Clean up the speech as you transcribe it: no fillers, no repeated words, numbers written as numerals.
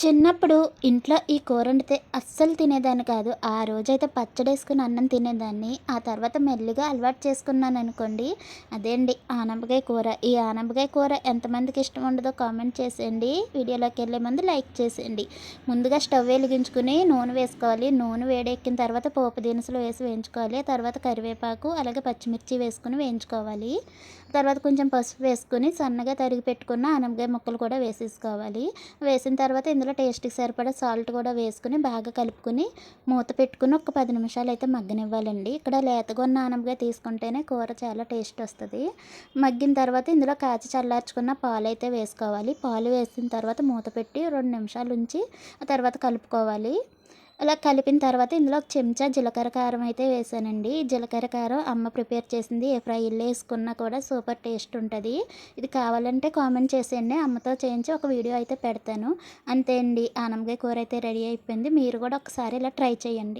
చిన్నప్పుడు ఇంట్లో ఈ కూర వండితే అస్సలు తినేదాన్ని కాదు. ఆ రోజైతే పచ్చడేసుకొని అన్నం తినేదాన్ని. ఆ తర్వాత మెల్లిగా అలవాటు చేసుకున్నాననుకోండి. అదే అండి ఆనపకాయ కూర. ఈ ఆనపకాయ కూర ఎంతమందికి ఇష్టం ఉండదో కామెంట్ చేసేయండి. వీడియోలోకెళ్ళే ముందు లైక్ చేసేయండి. ముందుగా స్టవ్ వెలిగించుకొని నూనె వేసుకోవాలి. నూనె వేడెక్కిన తర్వాత పోపు దినుసులు వేసి వేయించుకోవాలి. ఆ తర్వాత కరివేపాకు అలాగే పచ్చిమిర్చి వేసుకొని వేయించుకోవాలి. తర్వాత కొంచెం పసుపు వేసుకొని సన్నగా తరిగి పెట్టుకున్న ఆనపకాయ ముక్కలు కూడా వేసేసుకోవాలి. వేసిన తర్వాత ఇందులో టేస్ట్‌కి సరిపడా సాల్ట్ కూడా వేసుకొని బాగా కలుపుకొని మూత పెట్టుకొని ఒక 10 నిమిషాలైతే మగ్గనివ్వాలండి. ఇక్కడ లేతగా ఉన్న ఆనపకాయ తీసుకుంటేనే కూర చాలా టేస్ట్ వస్తది. మగ్గిన తర్వాత ఇందులో కాచి చల్లార్చుకున్న పాలైతే వేసుకోవాలి. పాలు వేసిన తర్వాత మూత పెట్టి 2 నిమిషాలు ఉంచి ఆ తర్వాత కలుపుకోవాలి. అలా కలిపిన తర్వాత ఇందులో ఒక చెంచా జీలకర్ర కారం అయితే వేసానండి. జీలకర్ర కారం అమ్మ ప్రిపేర్ చేసింది. ఏ ఫ్రైలో ఏసుకున్నా కూడా సూపర్ టేస్ట్ ఉంటది. ఇది కావాలంటే కామెంట్ చేసేయండి. అమ్మతో చేయించి ఒక వీడియో అయితే పెడతాను. అంతే అండి. ఆనపకాయ కూర అయితే రెడీ అయిపోయింది. మీరు కూడా ఒకసారి ఇలా ట్రై చేయండి.